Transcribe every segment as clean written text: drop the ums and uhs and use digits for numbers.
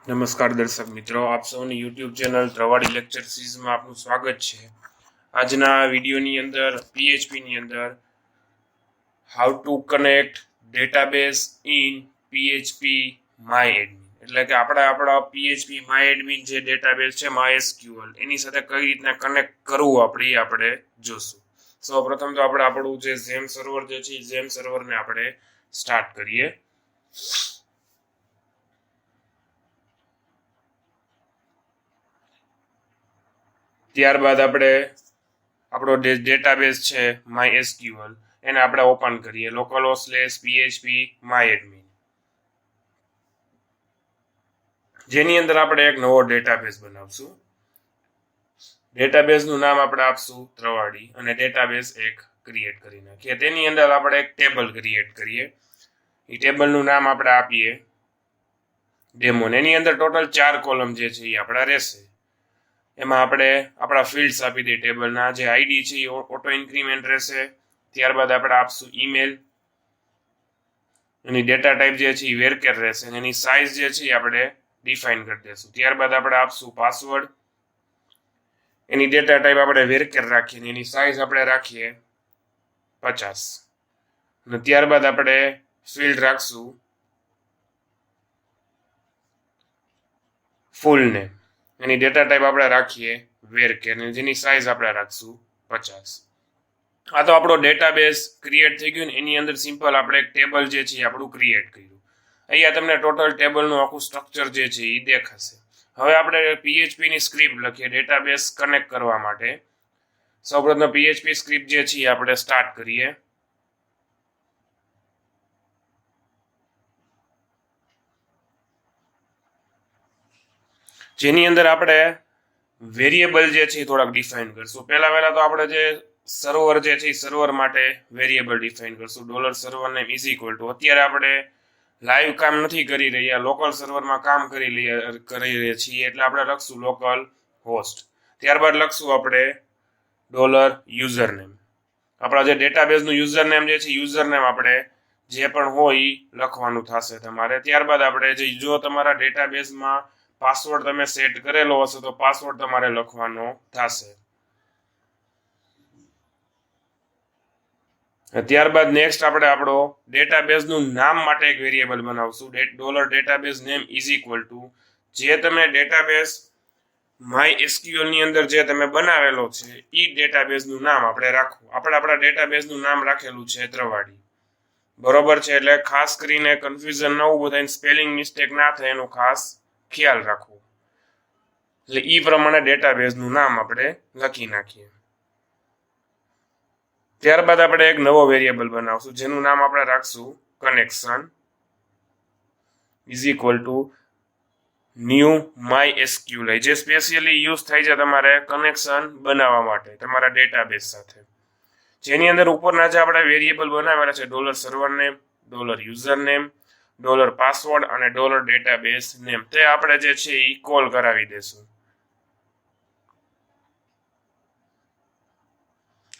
નમસ્કાર દર્શક મિત્રો, આપ સૌની યુટ્યુબ ચેનલ travadi લેક્ચર સિરીઝમાં આપનું સ્વાગત છે. આજના વિડીયોની અંદર PHPની અંદર how to connect database in PHP MyAdmin, એટલે કે આપણા PHP MyAdmin જે ડેટાબેઝ છે MySQL એની સાથે કઈ રીતના કનેક્ટ કરવું આપણે જોશું. સૌપ્રથમ તો આપણે આપણું જે ઝેમ સર્વર જે છે ઝેમ સર્વરને આપણે સ્ટાર્ટ કરીએ. ત્યારબાદ આપણે આપણો ડેટાબેઝ છે MySQL એને આપણે ઓપન કરીએ localhost/php myadmin, જેની અંદર આપણે એક નવો ડેટાબેઝ બનાવશું. ડેટાબેઝનું નામ આપણે આપશું travadi અને ડેટાબેઝ એક ક્રિએટ કરી નાખીએ. તેની અંદર આપણે એક ટેબલ ક્રિએટ કરીએ. એ ટેબલનું નામ આપણે આપીએ ડેમો. એની અંદર ટોટલ 4 કોલમ જે છે એ આપણા રહેશે. એમાં આપણે આપણા ફિલ્ડ્સ આપી દઈએ. ટેબલના જે આઈડી છે એ ઓટો ઇન્ક્રીમેન્ટ રહેશે. ત્યારબાદ આપણે આપશું ઈમેલ, એની ડેટા ટાઈપ જે છે એ વેરકેર રહેશે, એની સાઇઝ જે છે એ આપણે ડિફાઇન કરી દઈશું. ત્યારબાદ આપણે આપશું પાસવર્ડ, એની ડેટા ટાઈપ આપણે વેરકેર રાખીએ, એની સાઇઝ આપણે રાખીએ 50, અને ત્યારબાદ આપણે ફિલ્ડ રાખશું ફૂલ નેમ, એની ડેટા ટાઈપ આપણે રાખીએ વેરકેર, જેની સાઇઝ આપણે રાખશું 50. આ તો આપણો ડેટાબેઝ ક્રિએટ થઈ ગયું ને એની અંદર સિમ્પલ આપણે એક ટેબલ જે છે આપણું ક્રિએટ કર્યું. અહીંયા તમને ટોટલ ટેબલનું આખું સ્ટ્રક્ચર જે છે એ દેખાશે. હવે આપણે PHP ની સ્ક્રિપ્ટ લખીએ ડેટાબેઝ કનેક્ટ કરવા માટે. સૌપ્રથમ PHP સ્ક્રિપ્ટ જે છે આપણે સ્ટાર્ટ કરીએ. જેની અંદર આપણે વેરિયેબલ જે છે થોડાક ડિફાઇન કરશું. પહેલા તો આપણે જે સર્વર જે છે એ સર્વર માટે વેરિયેબલ ડિફાઇન કરશું. $server name = અત્યારે આપણે લાઈવ કામ નથી કરી રહ્યા, લોકલ સર્વરમાં કામ કરી રહ્યા છીએ, એટલે આપણે લખશું લોકલ હોસ્ટ. ત્યારબાદ લખશું આપણે $username. આપણા જે ડેટાબેઝનું યુઝરનેમ જે છે યુઝરનેમ આપણે જે પણ હોય એ લખવાનું થશે તમારે. ત્યારબાદ આપણે જો તમારા ડેટાબેઝમાં પાસવર્ડ તમે સેટ કરેલો હશે તો પાસવર્ડ તમારે લખવાનો થશે. ત્યારબાદ નેક્સ્ટ આપણે આપણો ડેટાબેઝનું નામ માટે એક વેરિયેબલ બનાવશું. $database name = જે તમે ડેટાબેઝ MySQL ની અંદર જે તમે બનાવેલો છે એ ડેટાબેઝનું નામ આપણે રાખવું. આપણે આપણા ડેટાબેઝનું નામ રાખેલું છે travadi, બરોબર છે. એટલે ખાસ કરીને કન્ફ્યુઝન ન ઊભું થાય, સ્પેલિંગ મિસ્ટેક ના થાય એનું ખાસ ખ્યાલ રાખવો. એટલે એ પ્રમાણે ડેટાબેઝનું નામ આપણે લખી નાખીએ. ત્યારબાદ આપણે એક નવો વેરિયેબલ બનાવશું જેનું નામ આપણે રાખશું કનેક્શન = new MySQL, જે સ્પેશિયલી યુઝ થાય છે તમારે કનેક્શન બનાવવા માટે તમારા ડેટાબેઝ સાથે. જેની અંદર ઉપરના જે આપણે વેરિયેબલ બનાવેલા છે $server name, $username, $password અને $database name, તે આપણે જે છે એ કોલ કરાવી દેશું.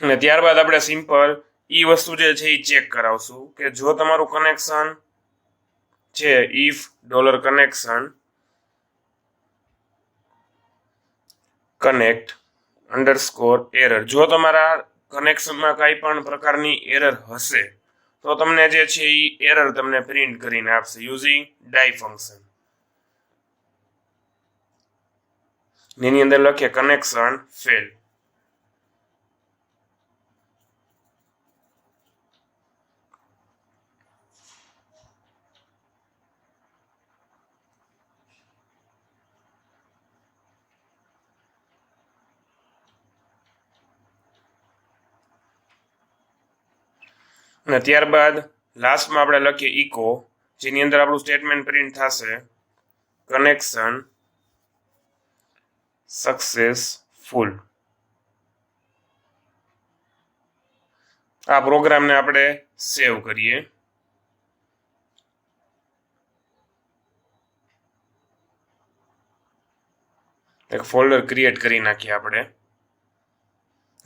અને ત્યારબાદ આપણે સિમ્પલ ઈ વસ્તુ જે છે એ ચેક કરાવશું કે જો તમારું કનેક્શન છે if $connection connect _error, જો તમારા કનેક્શનમાં કઈ પણ પ્રકારની એરર હશે તો તમને જે છે એ એરર તમને પ્રિન્ટ કરીને આપશે યુઝિંગ die ફંક્શન. એની અંદર લખીએ કનેક્શન ફેલ. અને ત્યારબાદ લાસ્ટમાં આપણે લખીએ ઇકો, જેની અંદર આપણું સ્ટેટમેન્ટ પ્રિન્ટ થશે કનેક્શન સક્સેસફુલ. આ પ્રોગ્રામને આપણે સેવ કરીએ. એક ફોલ્ડર ક્રિએટ કરી નાખીએ આપણે.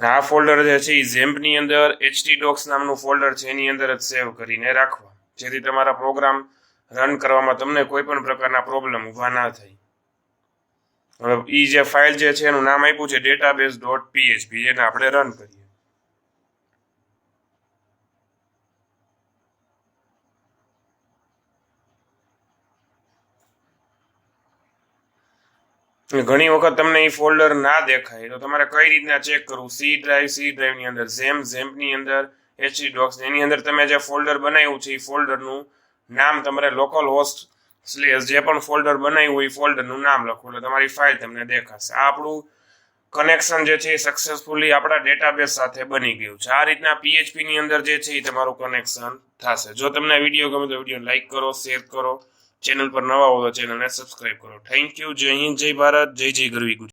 આ ફોલ્ડર જે છે એ ઝેમ્પની અંદર htdocs નામનું ફોલ્ડર છે એની અંદર જ સેવ કરીને રાખવા, જેથી તમારા પ્રોગ્રામ રન કરવામાં તમને કોઈ પણ પ્રકારના પ્રોબ્લેમ ઊભા ના થાય. હવે એ જે ફાઇલ જે છે એનું નામ આપ્યું છે database.php, એને આપણે રન કરીએ. ઘણી વખત તમને એ ફોલ્ડર ના દેખાય તો તમારે કઈ રીતના ચેક કરવું? સી ડ્રાઈવની અંદર, ઝેમ્પની અંદર, એચડી ડોક્સ એની અંદર તમે જે ફોલ્ડર બનાવ્યું છે એ ફોલ્ડરનું નામ તમારે લોકલ હોસ્ટ સ્લેશ જે પણ ફોલ્ડર બનાવ્યું હોય એ ફોલ્ડરનું નામ લખો એટલે તમારી ફાઇલ તમને દેખાશે. આ આપણું કનેક્શન જે છે એ સક્સેસફુલી આપણા ડેટાબેઝ સાથે બની ગયું છે. આ રીતના PHP ની અંદર જે છે એ તમારું કનેક્શન થશે. જો તમને વિડીયો ગમે તો વિડીયો લાઈક કરો, શેર કરો, ચેનલ પર નવા હો તો ચેનલને સબસ્ક્રાઇબ કરો. Thank you. જય હિન્દ, જય ભારત, જય જય ગરવી ગુજરાત.